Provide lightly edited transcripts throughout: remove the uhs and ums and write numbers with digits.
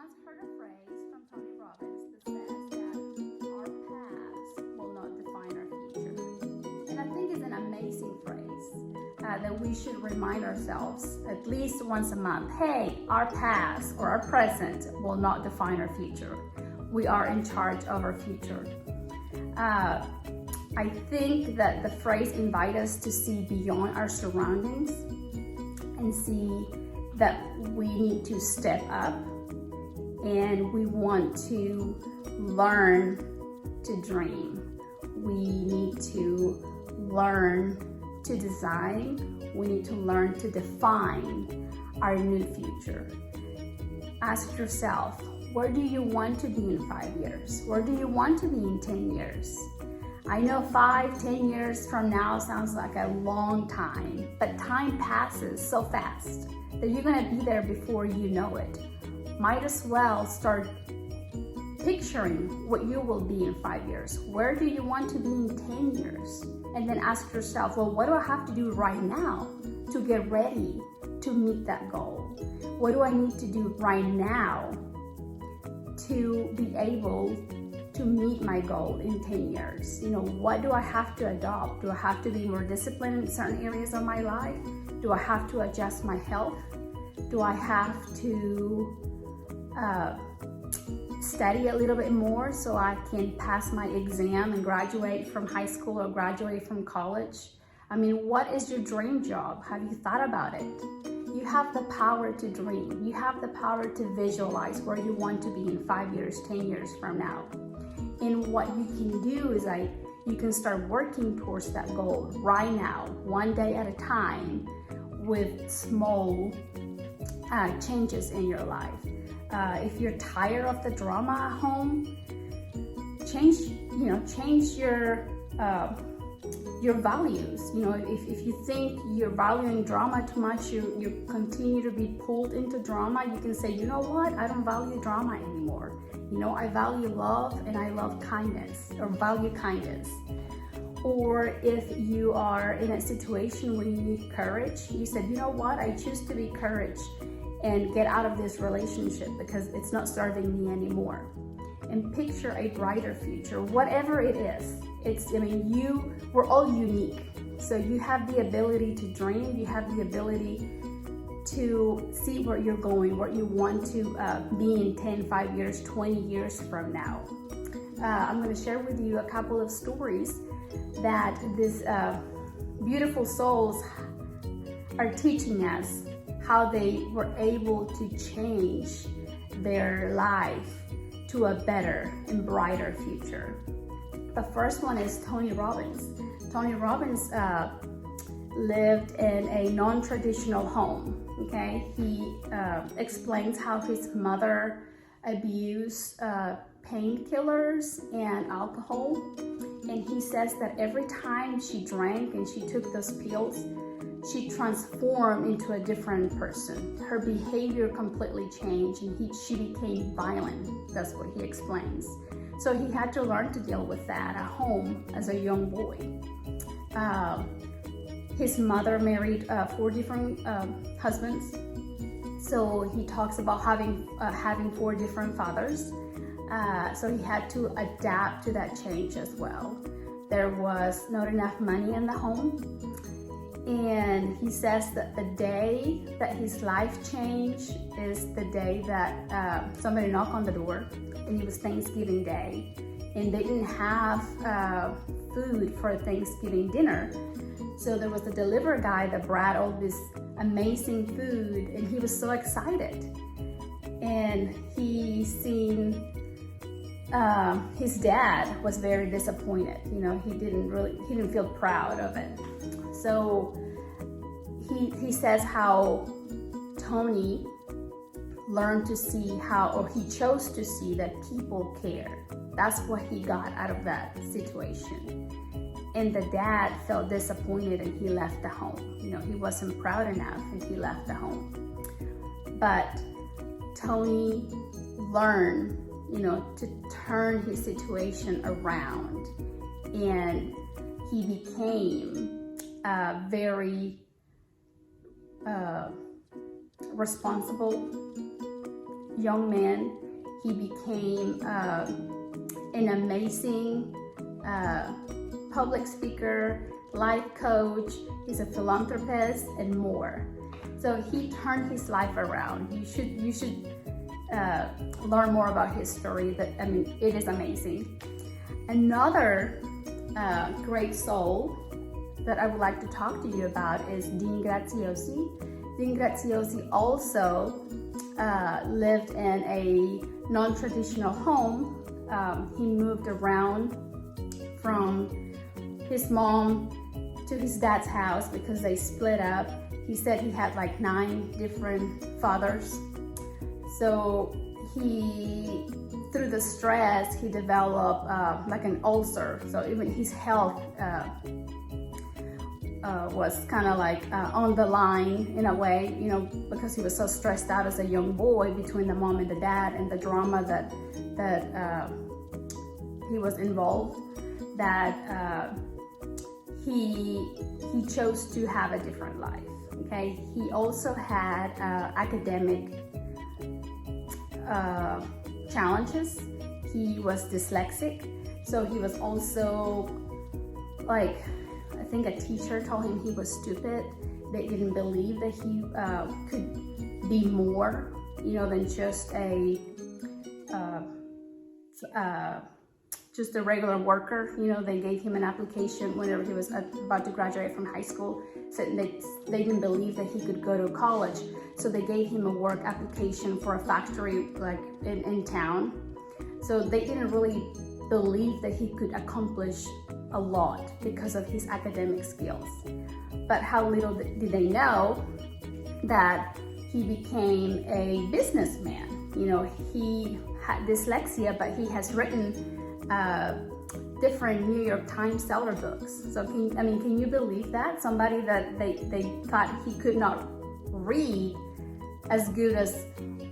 once heard a phrase from Tony Robbins that says that our past will not define our future. And I think it's an amazing phrase that we should remind ourselves at least once a month. Hey, our past or our present will not define our future. We are in charge of our future. I think that the phrase invites us to see beyond our surroundings and see that we need to step up and we want to learn to dream. We need to learn to design. We need to learn to define our new future. Ask yourself, where do you want to be in 5 years? Where do you want to be in 10 years? I know 5, 10 years from now sounds like a long time, but time passes so fast that you're gonna be there before you know it. Might as well start picturing what you will be in 5 years. Where do you want to be in 10 years? And then ask yourself, well, what do I have to do right now to get ready to meet that goal? What do I need to do right now to be able to meet my goal in 10 years? You know, what do I have to adopt? Do I have to be more disciplined in certain areas of my life? Do I have to adjust my health? Do I have to study a little bit more so I can pass my exam and graduate from high school or graduate from college? I mean, what is your dream job? Have you thought about it? You have the power to dream. You have the power to visualize where you want to be in 5 years, 10 years from now. And what you can do is you can start working towards that goal right now, one day at a time, with small changes in your life. If you're tired of the drama at home, change your values. You know, if you think you're valuing drama too much, you continue to be pulled into drama, you can say, you know what, I don't value drama anymore. You know, I value love and I love kindness, or value kindness. Or if you are in a situation where you need courage, you said, you know what, I choose to be courage and get out of this relationship because it's not serving me anymore. And picture a brighter future, whatever it is. We're all unique. So you have the ability to dream, you have the ability to see where you're going, where you want to be in 10, 5 years, 20 years from now. I'm going to share with you a couple of stories that these beautiful souls are teaching us how they were able to change their life to a better and brighter future. The first one is Tony Robbins. Tony Robbins lived in a non-traditional home. Okay, he explains how his mother abused painkillers and alcohol, and he says that every time she drank and she took those pills, she transformed into a different person. Her behavior completely changed and she became violent. That's what he explains. So he had to learn to deal with that at home as a young boy. His mother married 4 different husbands. So he talks about having 4 different fathers. So he had to adapt to that change as well. There was not enough money in the home. And he says that the day that his life changed is the day that somebody knocked on the door, and it was Thanksgiving Day, and they didn't have food for Thanksgiving dinner. So there was a delivery guy that brought all this amazing food, and he was so excited. And he seen his dad was very disappointed. You know, he didn't feel proud of it. So he says how Tony learned to see he chose to see that people care. That's what he got out of that situation. And the dad felt disappointed and he left the home. You know, he wasn't proud enough and he left the home. But Tony learned, you know, to turn his situation around, and he became very responsible young man, he became an amazing public speaker, life coach, he's a philanthropist, and more. So he turned his life around. You should learn more about his story. It is amazing. Another great soul that I would like to talk to you about is Dean Graziosi. Dean Graziosi also lived in a non-traditional home. He moved around from his mom to his dad's house because they split up. He said he had like 9 different fathers. So through the stress, he developed like an ulcer. So even his health was kind of like on the line in a way, because he was so stressed out as a young boy between the mom and the dad and the drama that he was involved, that he chose to have a different life. Okay, he also had academic challenges. He was dyslexic, so he was also like, I think a teacher told him he was stupid. They didn't believe that he could be more, than just a regular worker. They gave him an application whenever he was about to graduate from high school. Said they didn't believe that he could go to college, so they gave him a work application for a factory like in town. So they didn't really believe that he could accomplish a lot because of his academic skills. But how little did they know that he became a businessman. He had dyslexia, but he has written different New York Times seller books. So can you believe that? Somebody that they thought he could not read as good as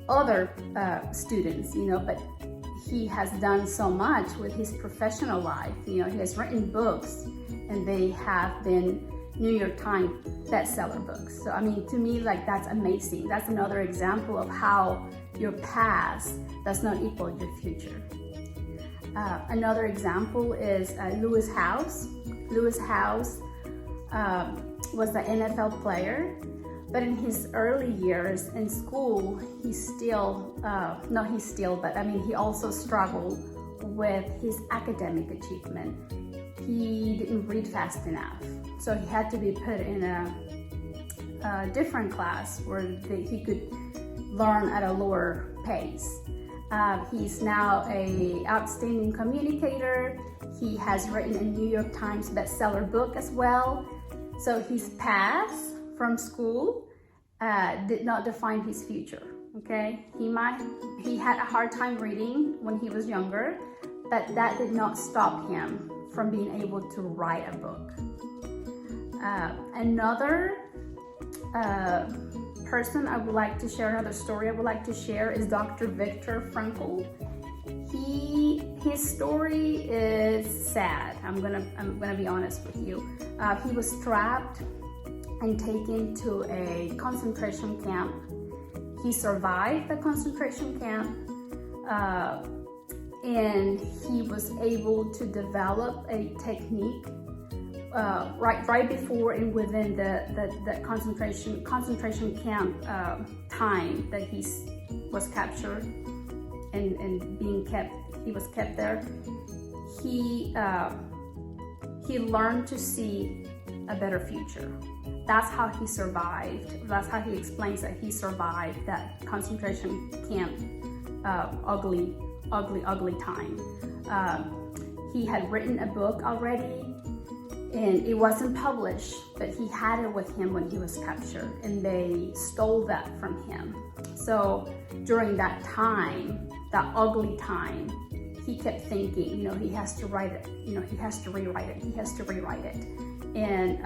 other students, but he has done so much with his professional life. He has written books and they have been New York Times bestseller books. So to me, that's amazing. That's another example of how your past does not equal your future. Another example is Lewis Howes. Lewis Howes was an NFL player, but in his early years in school, he also struggled with his academic achievement. He didn't read fast enough, so he had to be put in a different class where he could learn at a lower pace. He's now an outstanding communicator. He has written a New York Times bestseller book as well. So his past from school did not define his future. Okay, he had a hard time reading when he was younger, but that did not stop him from being able to write a book. Another person I would like to share, another story I would like to share is Dr. Viktor Frankl. His story is sad. I'm gonna be honest with you. He was trapped and taken to a concentration camp. He survived the concentration camp, and he was able to develop a technique right before and within the concentration camp time that he was captured and he was kept there. He learned to see a better future. That's how he survived. That's how he explains that he survived that concentration camp ugly time. He had written a book already, and it wasn't published, but he had it with him when he was captured, and they stole that from him. So during that time, that ugly time, he kept thinking, he has to write it, he has to rewrite it. And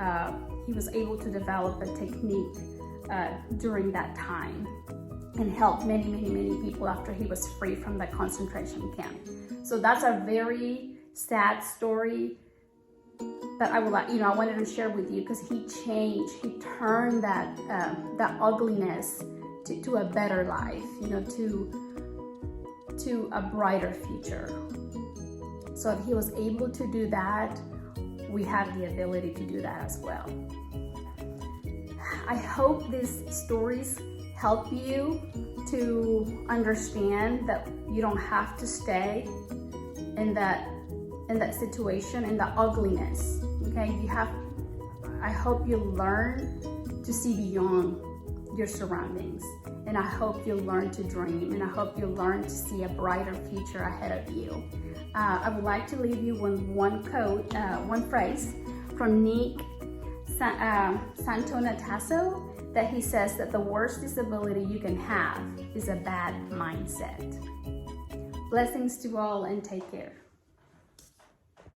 he was able to develop a technique during that time and help many people after he was free from the concentration camp. So that's a very sad story that I wanted to share with you, because he turned that ugliness to a better life, to to a brighter future. So if he was able to do that, we have the ability to do that as well. I hope these stories help you to understand that you don't have to stay in that situation, in the ugliness. Okay, I hope you learn to see beyond your surroundings, and I hope you learn to dream, and I hope you learn to see a brighter future ahead of you. I would like to leave you with one phrase from Nick Santonatasso, that he says that the worst disability you can have is a bad mindset. Blessings to all, and take care.